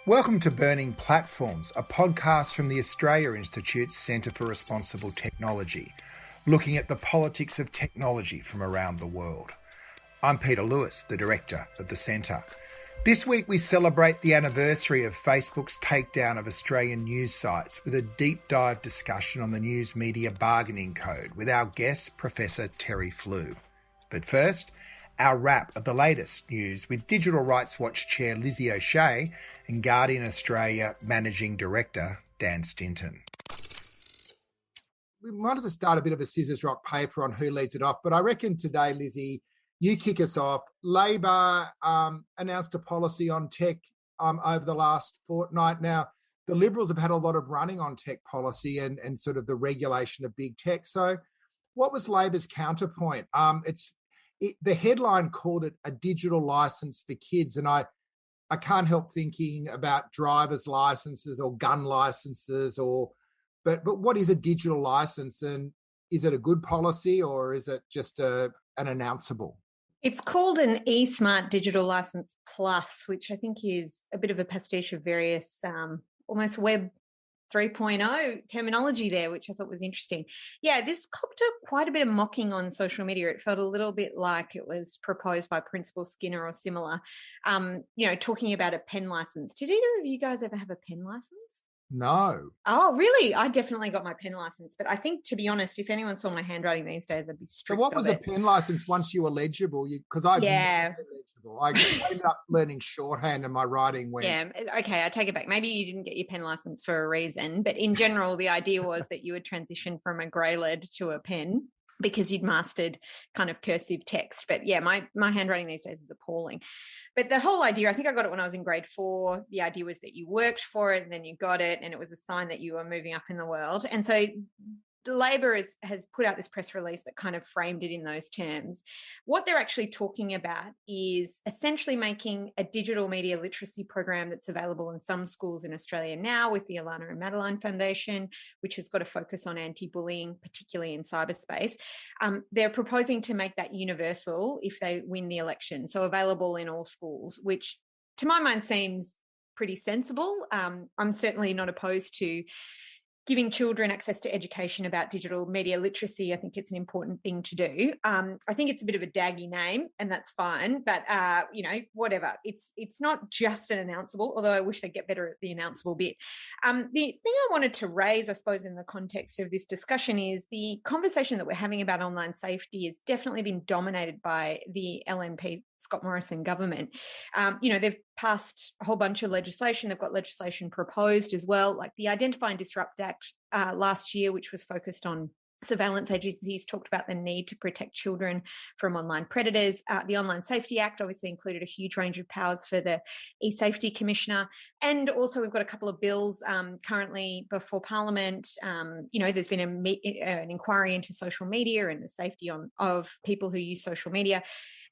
Welcome to Burning Platforms, a podcast from the Australia Institute's Centre for Responsible Technology, looking at the politics of technology from around the world. I'm Peter Lewis, the Director of the Centre. This week we celebrate the anniversary of Facebook's takedown of Australian news sites with a deep dive discussion on the News Media Bargaining Code with our guest, Professor Terry Flew. But first, our wrap of the latest news with Digital Rights Watch Chair Lizzie O'Shea and Guardian Australia Managing Director Dan Stinton. We wanted to start a bit of a scissors, rock, paper on who leads it off, but I reckon today, Lizzie, you kick us off. Labor announced a policy on tech over the last fortnight. Now, the Liberals have had a lot of running on tech policy and sort of the regulation of big tech. So what was Labor's counterpoint? The headline called it a digital license for kids, and I can't help thinking about driver's licenses or gun licenses, but what is a digital license, and is it a good policy or is it just an announceable? It's called an eSmart Digital License Plus, which I think is a bit of a pastiche of various almost Web 3.0 terminology there, which I thought was interesting. Yeah, this copped quite a bit of mocking on social media. It felt a little bit like it was proposed by Principal Skinner or similar, talking about a pen license. Did either of you guys ever have a pen license? No. Oh, really? I definitely got my pen license. But I think, to be honest, if anyone saw my handwriting these days, I'd be stripped. So what was a pen license once you were legible? Because I never legible. I ended up learning shorthand and my writing went. Yeah, okay, I take it back. Maybe you didn't get your pen license for a reason. But in general, the idea was that you would transition from a grey lead to a pen because you'd mastered kind of cursive text. But yeah, my handwriting these days is appalling. But the whole idea, I think I got it when I was in grade 4. The idea was that you worked for it and then you got it, and it was a sign that you were moving up in the world. And so Labor has put out this press release that kind of framed it in those terms. What they're actually talking about is essentially making a digital media literacy program that's available in some schools in Australia now with the Alana and Madeline Foundation, which has got a focus on anti-bullying, particularly in cyberspace. They're proposing to make that universal if they win the election, so available in all schools, which to my mind seems pretty sensible. I'm certainly not opposed to giving children access to education about digital media literacy. I think it's an important thing to do. I think it's a bit of a daggy name, and that's fine. But, whatever. It's not just an announceable, although I wish they'd get better at the announceable bit. The thing I wanted to raise, I suppose, in the context of this discussion is the conversation that we're having about online safety has definitely been dominated by the LNP, Scott Morrison government. They've passed a whole bunch of legislation. They've got legislation proposed as well, like the Identify and Disrupt Act last year, which was focused on surveillance agencies, talked about the need to protect children from online predators. The Online Safety Act obviously included a huge range of powers for the e-safety commissioner. And also we've got a couple of bills currently before Parliament. There's been an inquiry into social media and the safety of people who use social media.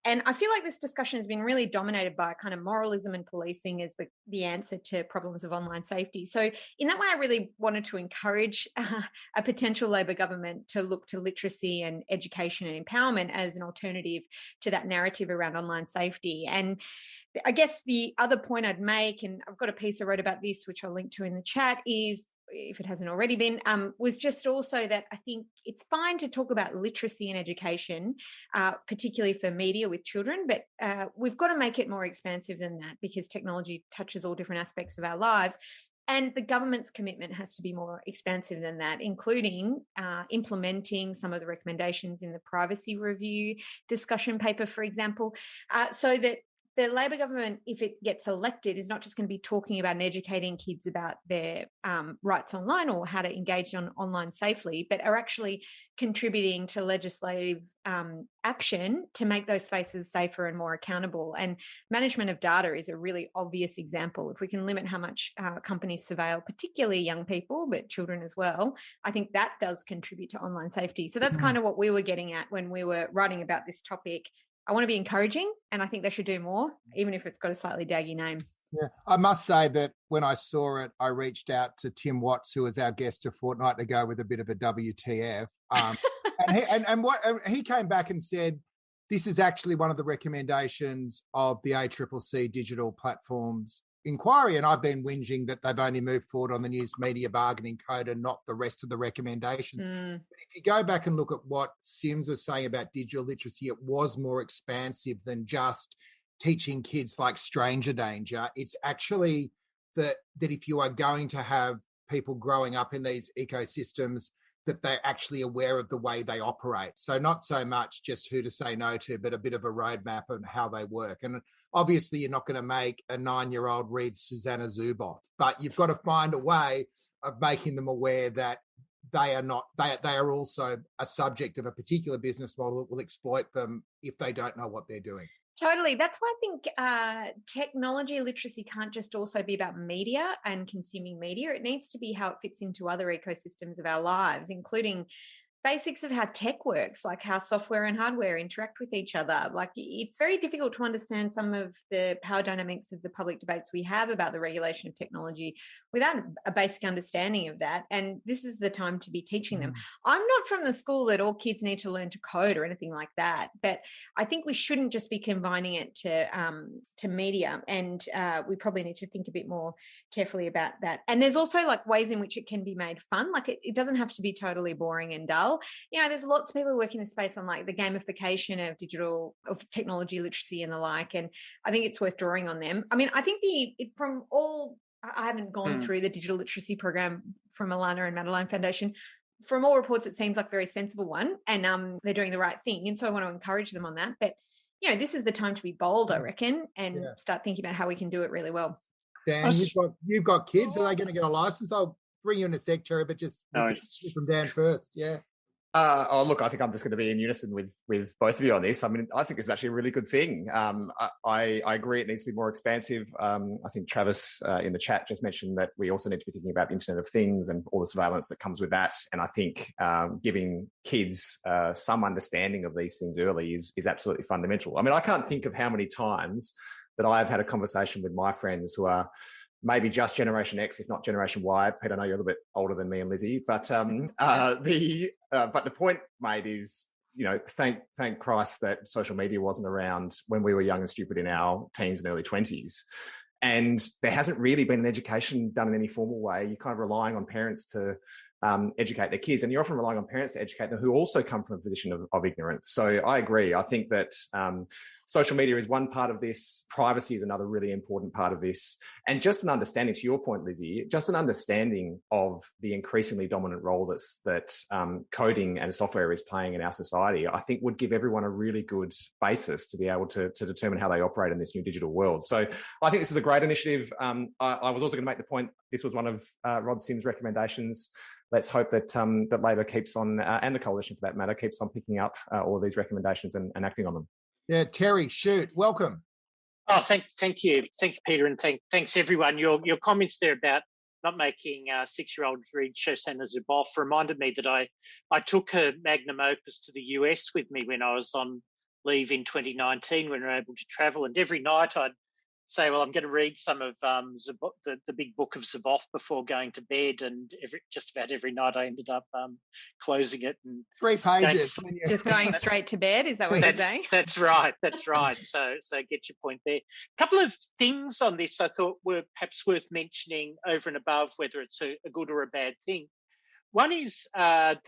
And I feel like this discussion has been really dominated by kind of moralism and policing as the answer to problems of online safety. So in that way, I really wanted to encourage a potential Labor government to look to literacy and education and empowerment as an alternative to that narrative around online safety. And I guess the other point I'd make, and I've got a piece I wrote about this, which I'll link to in the chat, is, if it hasn't already been, was just also that I think it's fine to talk about literacy and education, particularly for media with children, but we've got to make it more expansive than that, because technology touches all different aspects of our lives. And the government's commitment has to be more expansive than that, including implementing some of the recommendations in the privacy review discussion paper, for example, so that the Labor government, if it gets elected, is not just going to be talking about and educating kids about their rights online or how to engage online safely, but are actually contributing to legislative action to make those spaces safer and more accountable. And management of data is a really obvious example. If we can limit how much companies surveil, particularly young people, but children as well, I think that does contribute to online safety. So that's kind of what we were getting at when we were writing about this topic. I want to be encouraging, and I think they should do more, even if it's got a slightly daggy name. Yeah, I must say that when I saw it, I reached out to Tim Watts, who was our guest a fortnight ago, with a bit of a WTF. And he came back and said, this is actually one of the recommendations of the ACCC Digital Platforms inquiry, and I've been whinging that they've only moved forward on the news media bargaining code and not the rest of the recommendations. But if you go back and look at what Sims was saying about digital literacy, it was more expansive than just teaching kids like stranger danger. It's actually that if you are going to have people growing up in these ecosystems, that they're actually aware of the way they operate. So not so much just who to say no to, but a bit of a roadmap on how they work. And obviously you're not going to make a 9-year-old read Susanna Zuboff, but you've got to find a way of making them aware that they are also a subject of a particular business model that will exploit them if they don't know what they're doing. Totally. That's why I think technology literacy can't just also be about media and consuming media. It needs to be how it fits into other ecosystems of our lives, including basics of how tech works, like how software and hardware interact with each other. Like, it's very difficult to understand some of the power dynamics of the public debates we have about the regulation of technology without a basic understanding of that. And this is the time to be teaching them. I'm not from the school that all kids need to learn to code or anything like that, but I think we shouldn't just be combining it to media, and we probably need to think a bit more carefully about that. And there's also like ways in which it can be made fun. Like, it doesn't have to be totally boring and dull. You know, there's lots of people who work in the space on like the gamification of technology literacy and the like. And I think it's worth drawing on them. I mean, I think I haven't gone through the digital literacy program from Alana and Madeline Foundation. From all reports, it seems like a very sensible one, and they're doing the right thing. And so I want to encourage them on that. But, you know, this is the time to be bold, I reckon, and start thinking about how we can do it really well. Dan, you've got kids. Are they going to get a license? I'll bring you in a sec, Terry, but just from Dan first. Yeah. Look, I think I'm just going to be in unison with both of you on this. I mean, I think this is actually a really good thing. I agree it needs to be more expansive. I think Travis in the chat just mentioned that we also need to be thinking about the Internet of Things and all the surveillance that comes with that. And I think giving kids some understanding of these things early is absolutely fundamental. I mean, I can't think of how many times that I've had a conversation with my friends who are maybe just Generation X, if not Generation Y. Pete, I know you're a little bit older than me and Lizzie, but the point made is, you know, thank Christ that social media wasn't around when we were young and stupid in our teens and early 20s. And there hasn't really been an education done in any formal way. You're kind of relying on parents to educate their kids, and you're often relying on parents to educate them who also come from a position of ignorance. So I agree. I think that social media is one part of this. Privacy is another really important part of this. And just an understanding, to your point, Lizzie, just an understanding of the increasingly dominant role that coding and software is playing in our society, I think would give everyone a really good basis to be able to determine how they operate in this new digital world. So I think this is a great initiative. I was also going to make the point, this was one of Rod Sims' recommendations. Let's hope that that Labor keeps on, and the coalition for that matter, keeps on picking up all of these recommendations and acting on them. Yeah, Terry, shoot, welcome. Oh, thank you, Peter, and thanks everyone. Your comments there about not making 6-year-olds read Susanna Zuboff reminded me that I took her magnum opus to the US with me when I was on leave in 2019 when we were able to travel, and every night I'd say, well, I'm going to read some of Zuboff, the big book of Zuboff before going to bed, and just about every night I ended up closing it. And 3 pages. Just going straight to bed, is that what you're saying? That's right. So get your point there. A couple of things on this I thought were perhaps worth mentioning over and above whether it's a good or a bad thing. One is that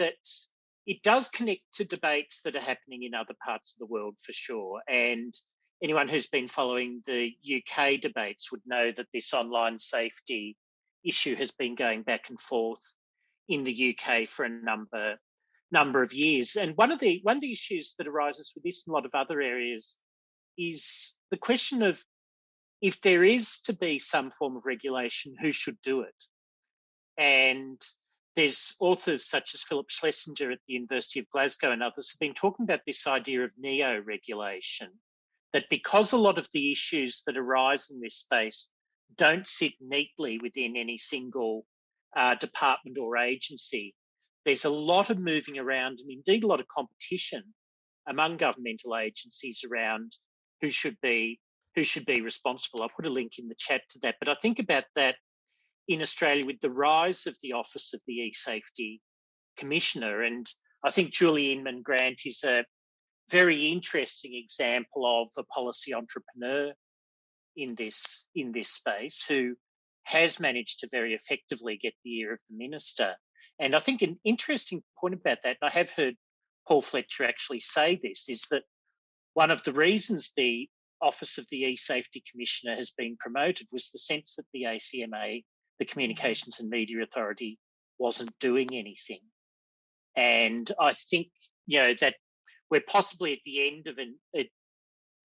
it does connect to debates that are happening in other parts of the world for sure, and anyone who's been following the UK debates would know that this online safety issue has been going back and forth in the UK for a number of years. And one of the issues that arises with this and a lot of other areas is the question of, if there is to be some form of regulation, who should do it? And there's authors such as Philip Schlesinger at the University of Glasgow and others have been talking about this idea of neo-regulation, that because a lot of the issues that arise in this space don't sit neatly within any single department or agency, there's a lot of moving around and indeed a lot of competition among governmental agencies around who should be responsible. I'll put a link in the chat to that. But I think about that in Australia with the rise of the Office of the E-Safety Commissioner. And I think Julie Inman-Grant is a very interesting example of a policy entrepreneur in this space who has managed to very effectively get the ear of the minister. And I think an interesting point about that, and I have heard Paul Fletcher actually say this, is that one of the reasons the Office of the E-Safety Commissioner has been promoted was the sense that the ACMA, the Communications and Media Authority, wasn't doing anything. And I think, that we're possibly at the end of a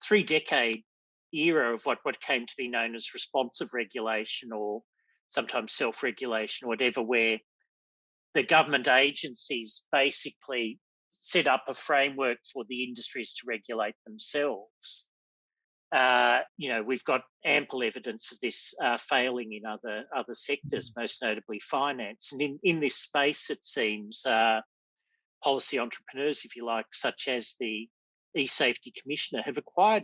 3-decade era of what came to be known as responsive regulation, or sometimes self-regulation, or whatever, where the government agencies basically set up a framework for the industries to regulate themselves. We've got ample evidence of this failing in other sectors, most notably finance. And in this space, it seems policy entrepreneurs, if you like, such as the E-Safety Commissioner, have acquired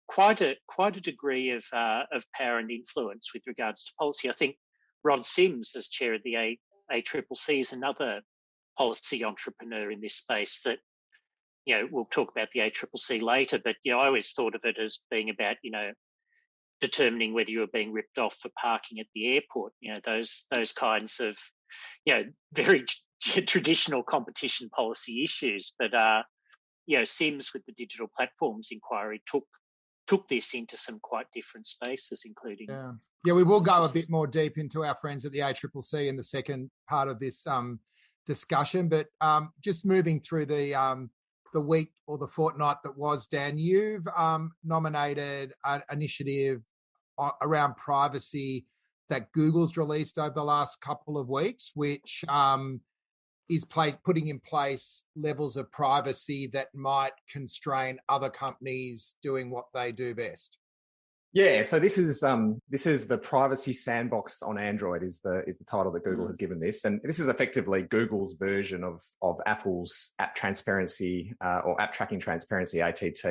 quite a degree of power and influence with regards to policy. I think Rod Sims, as chair of the ACCC, is another policy entrepreneur in this space that, we'll talk about the ACCC later, but, I always thought of it as being about, determining whether you were being ripped off for parking at the airport, those kinds of, very traditional competition policy issues. But, Sims, with the digital platforms inquiry, took this into some quite different spaces, including... Yeah, we will go a bit more deep into our friends at the ACCC in the second part of this discussion, but just moving through the week or the fortnight that was, Dan, you've nominated an initiative around privacy that Google's released over the last couple of weeks, which is putting in place levels of privacy that might constrain other companies doing what they do best. Yeah, so this is the privacy sandbox on Android is the title that Google has given this, and this is effectively Google's version of Apple's app transparency or app tracking transparency (ATT)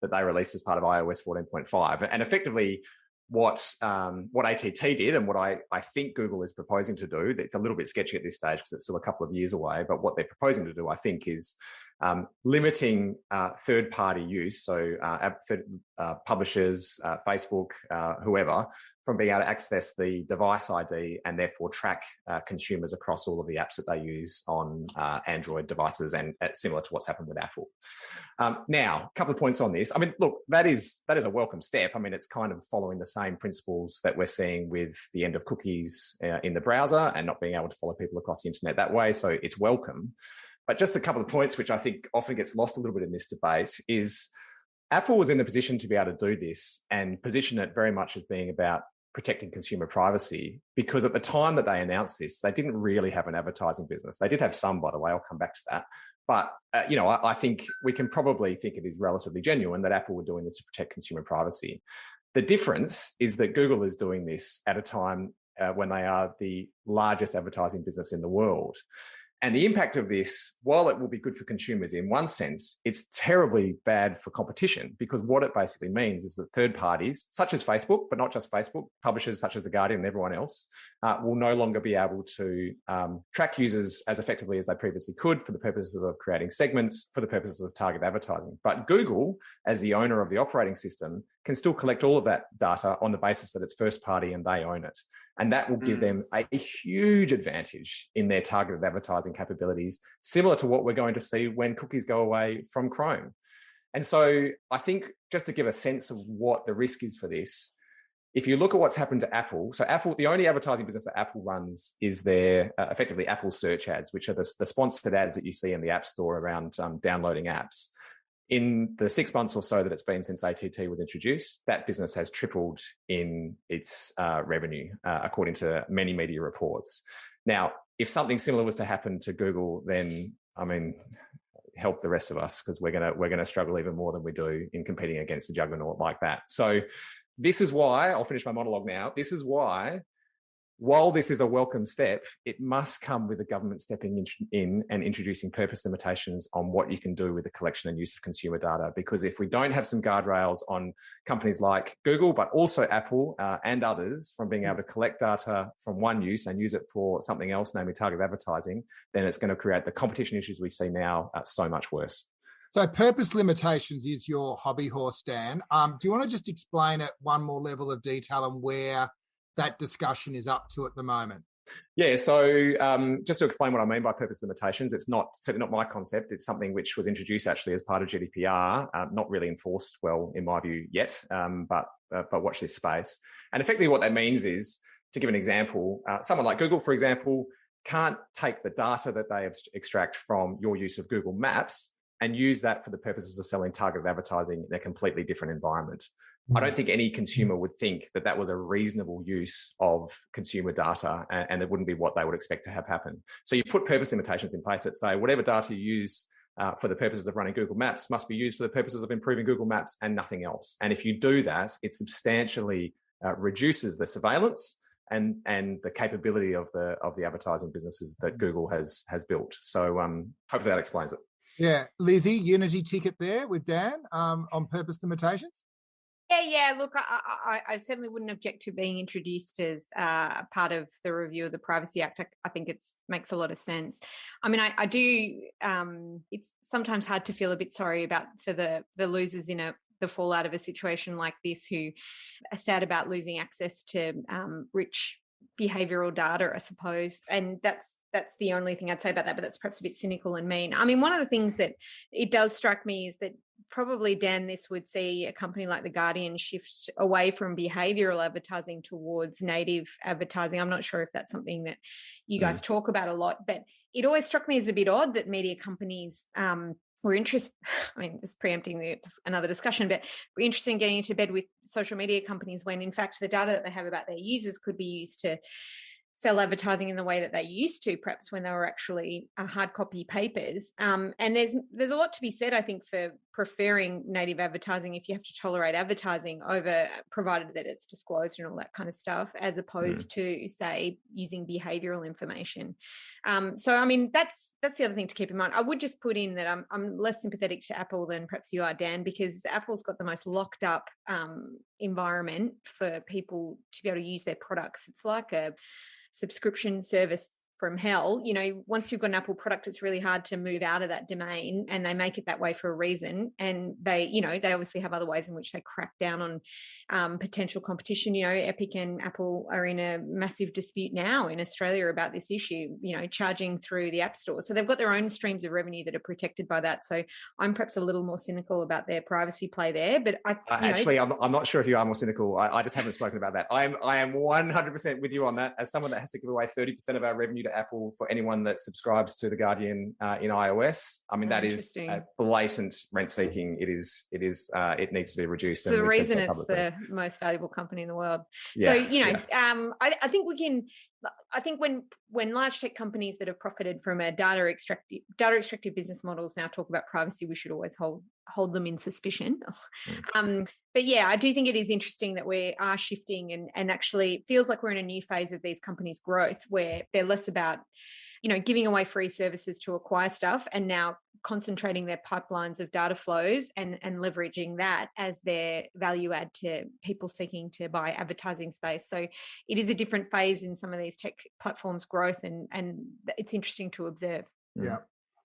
that they released as part of iOS 14.5, and effectively what ATT did and what I think Google is proposing to do. It's a little bit sketchy at this stage because it's still a couple of years away, but what they're proposing to do, I think, is limiting third-party use, so publishers, Facebook, whoever, from being able to access the device ID and therefore track consumers across all of the apps that they use on Android devices, and similar to what's happened with Apple. Now, a couple of points on this. I mean, look, that is a welcome step. I mean, it's kind of following the same principles that we're seeing with the end of cookies in the browser and not being able to follow people across the internet that way. So it's welcome. But just a couple of points, which I think often gets lost a little bit in this debate, is Apple was in the position to be able to do this and position it very much as being about protecting consumer privacy, because at the time that they announced this, they didn't really have an advertising business. They did have some, by the way, I'll come back to that. But, I think we can probably think it is relatively genuine that Apple were doing this to protect consumer privacy. The difference is that Google is doing this at a time when they are the largest advertising business in the world. And the impact of this, while it will be good for consumers in one sense, it's terribly bad for competition, because what it basically means is that third parties, such as Facebook, but not just Facebook, publishers such as The Guardian and everyone else, will no longer be able to track users as effectively as they previously could for the purposes of creating segments, for the purposes of targeted advertising. But Google, as the owner of the operating system, can still collect all of that data on the basis that it's first party and they own it. And that will give them a huge advantage in their targeted advertising capabilities, similar to what we're going to see when cookies go away from Chrome. And so I think, just to give a sense of what the risk is for this, if you look at what's happened to Apple, so Apple, the only advertising business that Apple runs is their effectively Apple search ads, which are the sponsored ads that you see in the App Store around downloading apps. In the 6 months or so that it's been since ATT was introduced, that business has tripled in its revenue, according to many media reports. Now, if something similar was to happen to Google, then, I mean, help the rest of us, because we're gonna struggle even more than we do in competing against a juggernaut like that. So this is why, I'll finish my monologue now, this is why, while this is a welcome step, it must come with the government stepping in and introducing purpose limitations on what you can do with the collection and use of consumer data. Because if we don't have some guardrails on companies like Google, but also Apple and others, from being able to collect data from one use and use it for something else, namely targeted advertising, then it's going to create the competition issues we see now so much worse. So purpose limitations is your hobby horse, Dan. Do you want to just explain at one more level of detail and where that discussion is up to at the moment? Yeah, so just to explain what I mean by purpose limitations, it's certainly not my concept. It's something which was introduced actually as part of GDPR, not really enforced well, in my view, yet, but watch this space. And effectively what that means is, to give an example, someone like Google, for example, can't take the data that they extract from your use of Google Maps and use that for the purposes of selling targeted advertising in a completely different environment. I don't think any consumer would think that that was a reasonable use of consumer data, and it wouldn't be what they would expect to have happen. So you put purpose limitations in place that say whatever data you use for the purposes of running Google Maps must be used for the purposes of improving Google Maps and nothing else. And if you do that, it substantially reduces the surveillance and the capability of the advertising businesses that Google has built. So hopefully that explains it. Yeah. Lizzie, Unity ticket there with Dan on purpose limitations? Yeah. Look, I certainly wouldn't object to being introduced as part of the review of the Privacy Act. I think it makes a lot of sense. I mean, I do. It's sometimes hard to feel a bit sorry for the losers in the fallout of a situation like this, who are sad about losing access to rich behavioural data, I suppose. And that's the only thing I'd say about that, but that's perhaps a bit cynical and mean. I mean, one of the things that it does strike me is that probably, Dan, this would see a company like The Guardian shift away from behavioural advertising towards native advertising. I'm not sure if that's something that you guys talk about a lot, but it always struck me as a bit odd that media companies were interested. I mean, it's preempting another discussion, but we're interested in getting into bed with social media companies when, in fact, the data that they have about their users could be used to sell advertising in the way that they used to, perhaps when they were actually hard copy papers. And there's a lot to be said, I think, for preferring native advertising if you have to tolerate advertising over, provided that it's disclosed and all that kind of stuff, as opposed to, say, using behavioural information. So, I mean, that's the other thing to keep in mind. I would just put in that I'm less sympathetic to Apple than perhaps you are, Dan, because Apple's got the most locked up environment for people to be able to use their products. It's like a subscription service from hell. You know, once you've got an Apple product, it's really hard to move out of that domain, and they make it that way for a reason. And they obviously have other ways in which they crack down on potential competition. You know, Epic and Apple are in a massive dispute now in Australia about this issue, you know, charging through the App Store. So they've got their own streams of revenue that are protected by that. So I'm perhaps a little more cynical about their privacy play there. But I'm not sure if you are more cynical. I just haven't spoken about that. I am 100% with you on that. As someone that has to give away 30% of our revenue to Apple for anyone that subscribes to The Guardian in iOS. I mean, that is a blatant rent seeking. It needs to be reduced. It's the reason it's the most valuable company in the world. Yeah, so, you know, I think we can, I think when large tech companies that have profited from a data extractive business models now talk about privacy, we should always hold them in suspicion. But yeah, I do think it is interesting that we are shifting and actually it feels like we're in a new phase of these companies' growth where they're less about, you know, giving away free services to acquire stuff and now concentrating their pipelines of data flows and leveraging that as their value add to people seeking to buy advertising space. So it is a different phase in some of these tech platforms' growth, and it's interesting to observe. Yeah.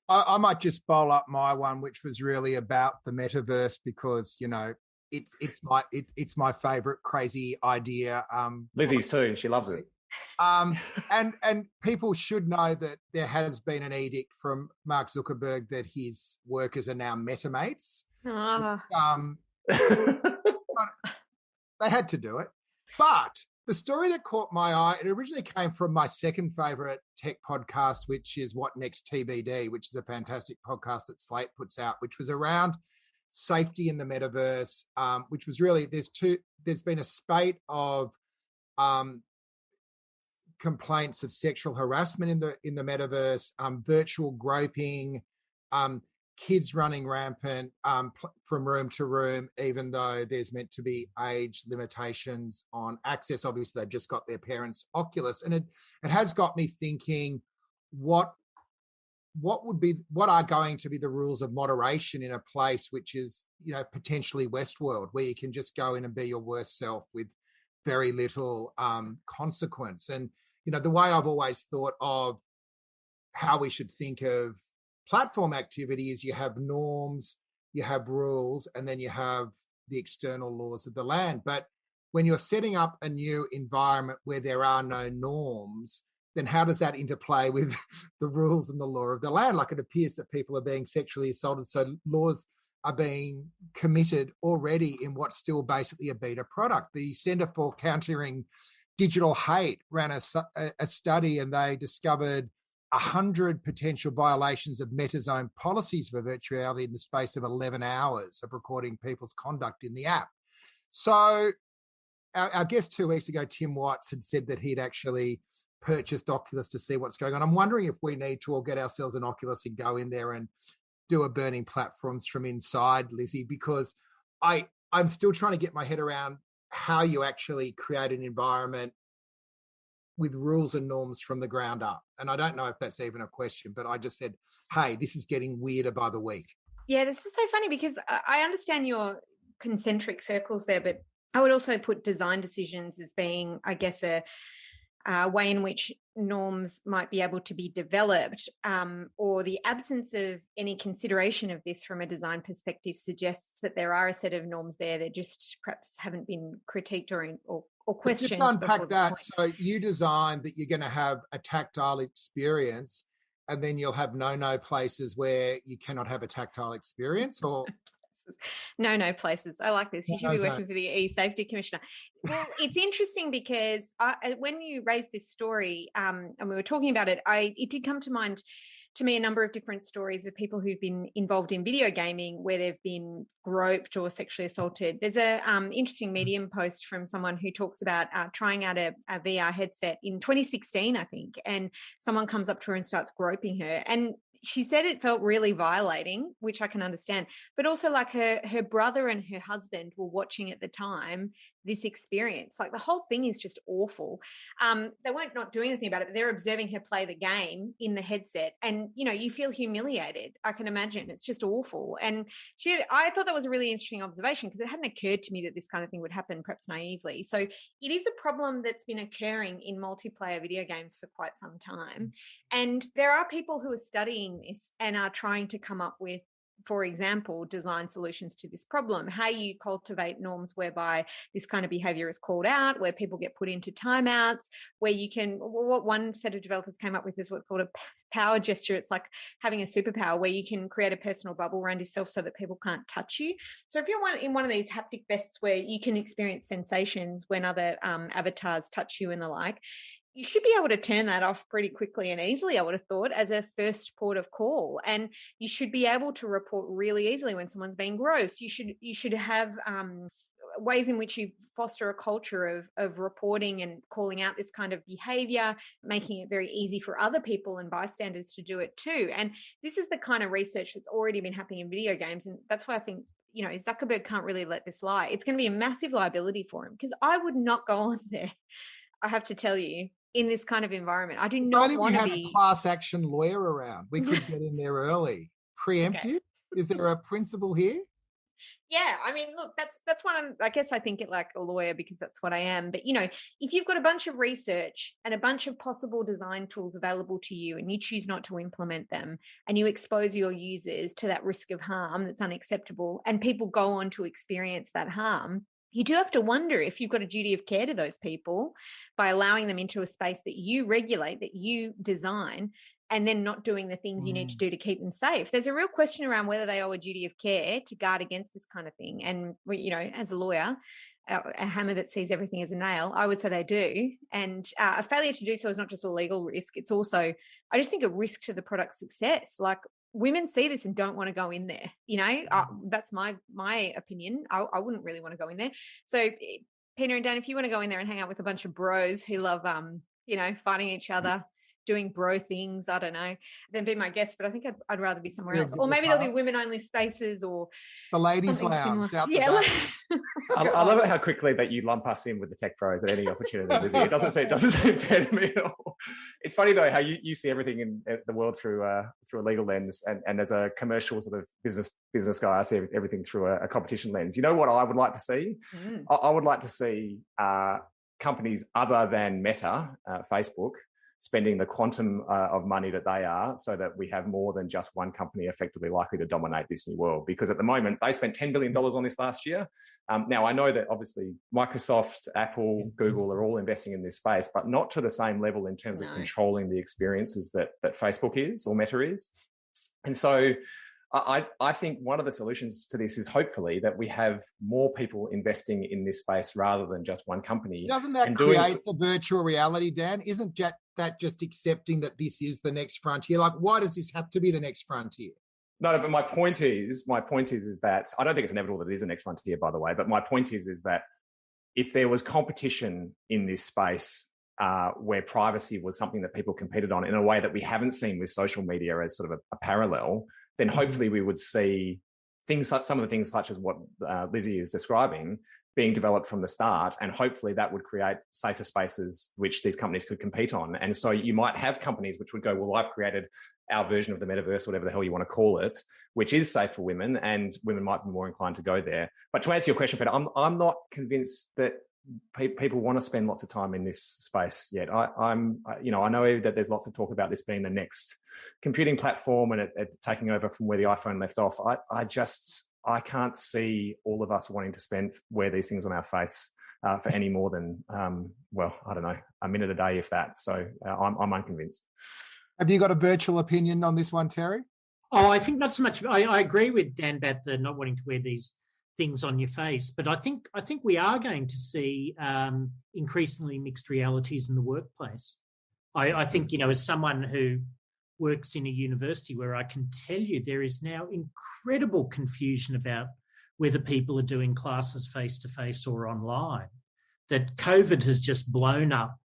I might just bowl up my one, which was really about the metaverse, because, you know, it's my favorite crazy idea. Lizzie's too. She loves it. And people should know that there has been an edict from Mark Zuckerberg that his workers are now metamates. They had to do it. But the story that caught my eye, it originally came from my second favorite tech podcast, which is What Next TBD, which is a fantastic podcast that Slate puts out, which was around safety in the metaverse, which was really, there's been a spate of complaints of sexual harassment in the metaverse, virtual groping, kids running rampant from room to room, even though there's meant to be age limitations on access. Obviously, they've just got their parents' Oculus, and it has got me thinking, what are going to be the rules of moderation in a place which is, you know, potentially Westworld, where you can just go in and be your worst self with very little consequence. And, you know, the way I've always thought of how we should think of platform activity is you have norms, you have rules, and then you have the external laws of the land. But when you're setting up a new environment where there are no norms, then how does that interplay with the rules and the law of the land? Like, it appears that people are being sexually assaulted, so laws are being committed already in what's still basically a beta product. The Centre for Countering Digital Hate ran a study, and they discovered 100 potential violations of Meta's own policies for virtual reality in the space of 11 hours of recording people's conduct in the app. So our guest 2 weeks ago, Tim Watts, had said that he'd actually purchased Oculus to see what's going on. I'm wondering if we need to all get ourselves an Oculus and go in there and do a burning platforms from inside, Lizzie, because I'm still trying to get my head around how you actually create an environment with rules and norms from the ground up. And I don't know if that's even a question, but I just said, hey, this is getting weirder by the week. Yeah, this is so funny because I understand your concentric circles there, but I would also put design decisions as being, I guess, a way in which norms might be able to be developed, or the absence of any consideration of this from a design perspective suggests that there are a set of norms there that just perhaps haven't been critiqued or questioned. Just unpack that. So you designed that you're going to have a tactile experience, and then you'll have no places where you cannot have a tactile experience, or no places. I like this. You should be working for the e-safety commissioner. Well, it's interesting because when you raised this story, and we were talking about it, it did come to mind to me a number of different stories of people who've been involved in video gaming where they've been groped or sexually assaulted. There's a interesting Medium post from someone who talks about trying out a VR headset in 2016, I think, and someone comes up to her and starts groping her. And she said it felt really violating, which I can understand, but also like her brother and her husband were watching at the time this experience. Like, the whole thing is just awful. They weren't not doing anything about it, but they're observing her play the game in the headset, and you feel humiliated. I can imagine it's just awful. And I thought that was a really interesting observation because it hadn't occurred to me that this kind of thing would happen, perhaps naively. So it is a problem that's been occurring in multiplayer video games for quite some time, and there are people who are studying this and are trying to come up with, for example, design solutions to this problem, how you cultivate norms whereby this kind of behavior is called out, where people get put into timeouts, where you can, what one set of developers came up with is what's called a power gesture. It's like having a superpower where you can create a personal bubble around yourself so that people can't touch you. So if you're in one of these haptic vests where you can experience sensations when other avatars touch you and the like, you should be able to turn that off pretty quickly and easily, I would have thought, as a first port of call. And you should be able to report really easily when someone's being gross. You should have ways in which you foster a culture of reporting and calling out this kind of behavior, making it very easy for other people and bystanders to do it too. And this is the kind of research that's already been happening in video games. And that's why I think, Zuckerberg can't really let this lie. It's going to be a massive liability for him, because I would not go on there, I have to tell you, in this kind of environment. I do not want to be... we had a class action lawyer around. We could get in there early. Preemptive? Okay. Is there a principle here? Yeah, I mean, look, that's one of, I guess I think it like a lawyer because that's what I am. But, if you've got a bunch of research and a bunch of possible design tools available to you and you choose not to implement them and you expose your users to that risk of harm that's unacceptable and people go on to experience that harm, you do have to wonder if you've got a duty of care to those people by allowing them into a space that you regulate, that you design, and then not doing the things you need to do to keep them safe. There's a real question around whether they owe a duty of care to guard against this kind of thing. And, as a lawyer, a hammer that sees everything as a nail, I would say they do. And a failure to do so is not just a legal risk. It's also, I just think, a risk to the product's success. Like, women see this and don't want to go in there. That's my opinion. I wouldn't really want to go in there. So Peter and Dan, if you want to go in there and hang out with a bunch of bros who love, fighting each other, doing bro things, I don't know, then be my guest. But I think I'd rather be somewhere else. Or maybe there'll be women-only spaces or the ladies' lounge. Yeah. I love it how quickly that you lump us in with the tech pros at any opportunity. It doesn't seem fair to me at all. It's funny though how you see everything in the world through a legal lens, and as a commercial sort of business guy, I see everything through a competition lens. You know what I would like to see? I would like to see companies other than Meta, Facebook, spending the quantum of money that they are so that we have more than just one company effectively likely to dominate this new world. Because at the moment, they spent $10 billion on this last year. Now, I know that obviously Microsoft, Apple, Google are all investing in this space, but not to the same level in terms of controlling the experiences that Facebook is or Meta is. And so I think one of the solutions to this is hopefully that we have more people investing in this space rather than just one company. Doesn't that create the virtual reality, Dan? Isn't that just accepting that this is the next frontier? Like, why does this have to be the next frontier? No, but my point is that I don't think it's inevitable that it is the next frontier, by the way. But my point is that if there was competition in this space where privacy was something that people competed on in a way that we haven't seen with social media as sort of a parallel, then hopefully we would see some of the things such as what Lizzie is describing being developed from the start, and hopefully that would create safer spaces which these companies could compete on. And so you might have companies which would go, well, I've created our version of the metaverse, whatever the hell you want to call it, which is safe for women, and women might be more inclined to go there. But to answer your question, Peter, I'm not convinced that people want to spend lots of time in this space yet. I know that there's lots of talk about this being the next computing platform and it taking over from where the iPhone left off. I can't see all of us wanting to wear these things on our face for any more than, I don't know, a minute a day, if that. So I'm unconvinced. Have you got a virtual opinion on this one, Terry? Oh, I think not so much. I agree with Dan about the not wanting to wear these things on your face, but I think we are going to see increasingly mixed realities in the workplace. I think, as someone who works in a university where I can tell you there is now incredible confusion about whether people are doing classes face-to-face or online, that COVID has just blown up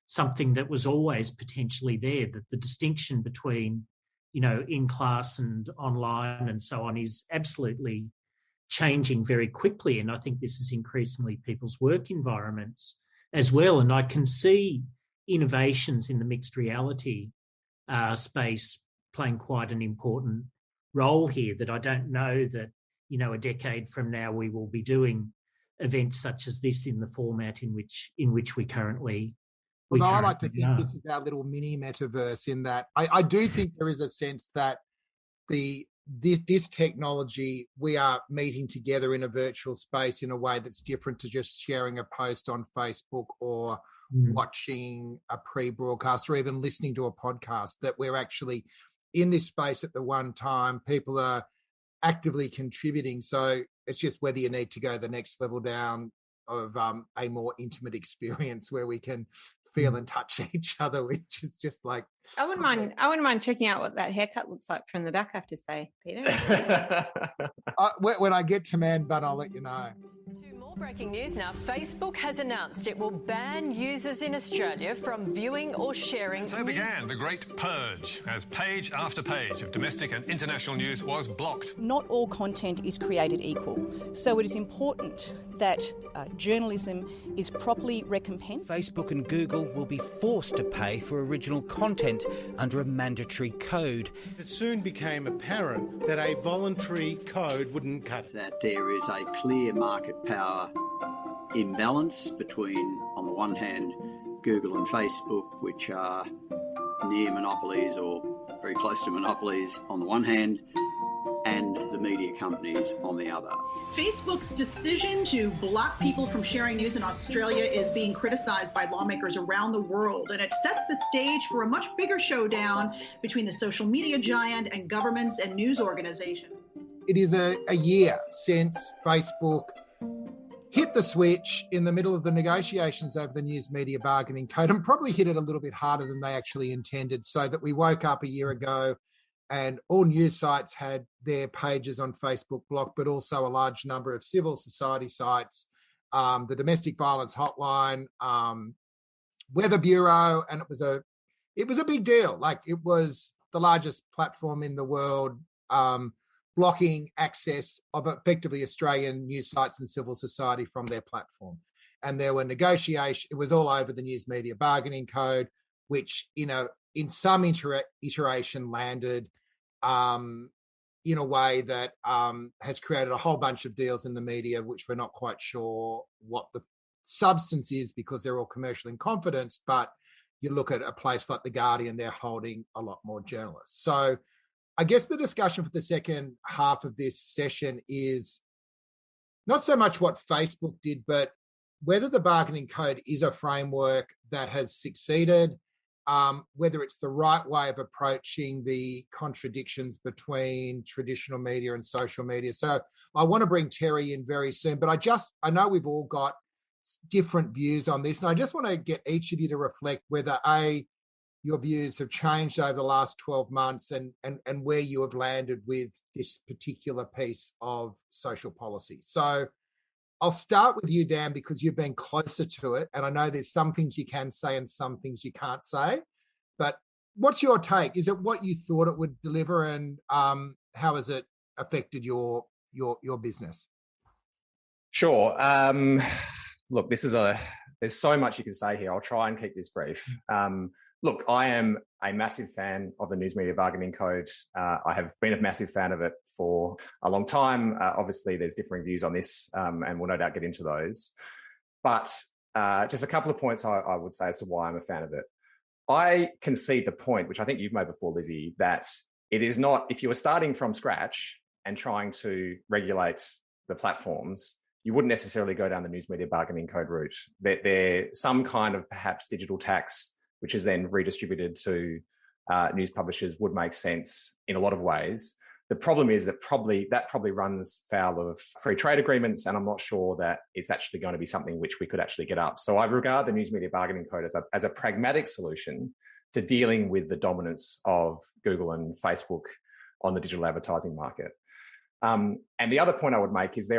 something that was always potentially there, that the distinction between, in class and online and so on is absolutely changing very quickly. And I think this is increasingly people's work environments as well. And I can see innovations in the mixed reality space playing quite an important role here, that I don't know that, a decade from now we will be doing events such as this in the format in which we currently I like to think this is our little mini metaverse, in that I do think there is a sense that this technology, we are meeting together in a virtual space in a way that's different to just sharing a post on Facebook or watching a pre-broadcast or even listening to a podcast, that we're actually in this space at the one time. People are actively contributing. So it's just whether you need to go the next level down of a more intimate experience where we can feel and touch each other, which is just like, I wouldn't mind checking out what that haircut looks like from the back, I have to say, Peter. When I get to man bun, I'll let you know. To more breaking news now. Facebook has announced it will ban users in Australia from viewing or sharing. So began the Great Purge, as page after page of domestic and international news was blocked. Not all content is created equal, so it is important that journalism is properly recompensed. Facebook and Google will be forced to pay for original content under a mandatory code. It soon became apparent that a voluntary code wouldn't cut. That there is a clear market power imbalance between, on the one hand, Google and Facebook, which are near monopolies or very close to monopolies on the one hand, and the media companies on the other. Facebook's decision to block people from sharing news in Australia is being criticised by lawmakers around the world, and it sets the stage for a much bigger showdown between the social media giant and governments and news organizations. It is a year since Facebook hit the switch in the middle of the negotiations over the news media bargaining code, and probably hit it a little bit harder than they actually intended, so that we woke up a year ago and all news sites had their pages on Facebook blocked, but also a large number of civil society sites, the Domestic Violence Hotline, Weather Bureau, and it was a big deal. Like, it was the largest platform in the world, blocking access of effectively Australian news sites and civil society from their platform. And there were negotiations. It was all over the news media bargaining code, which, in some iteration landed in a way that has created a whole bunch of deals in the media, which we're not quite sure what the substance is, because they're all commercial in confidence. But you look at a place like The Guardian, they're holding a lot more journalists. So I guess the discussion for the second half of this session is not so much what Facebook did, but whether the bargaining code is a framework that has succeeded, whether it's the right way of approaching the contradictions between traditional media and social media. So I want to bring Terry in very soon, but I know we've all got different views on this, and I just want to get each of you to reflect whether your views have changed over the last 12 months and where you have landed with this particular piece of social policy. So I'll start with you, Dan, because you've been closer to it. And I know there's some things you can say and some things you can't say. But what's your take? Is it what you thought it would deliver, and how has it affected your business? Sure. Look, there's so much you can say here. I'll try and keep this brief. Look, I am a massive fan of the News Media Bargaining Code. I have been a massive fan of it for a long time. Obviously, there's differing views on this, and we'll no doubt get into those. But just a couple of points I would say as to why I'm a fan of it. I concede the point, which I think you've made before, Lizzie, that it is not, if you were starting from scratch and trying to regulate the platforms, you wouldn't necessarily go down the News Media Bargaining Code route. There's some kind of perhaps digital tax, which is then redistributed to news publishers, would make sense in a lot of ways. The problem is that probably runs foul of free trade agreements, and I'm not sure that it's actually going to be something which we could actually get up. So I regard the News Media Bargaining Code as a pragmatic solution to dealing with the dominance of Google and Facebook on the digital advertising market. And the other point I would make is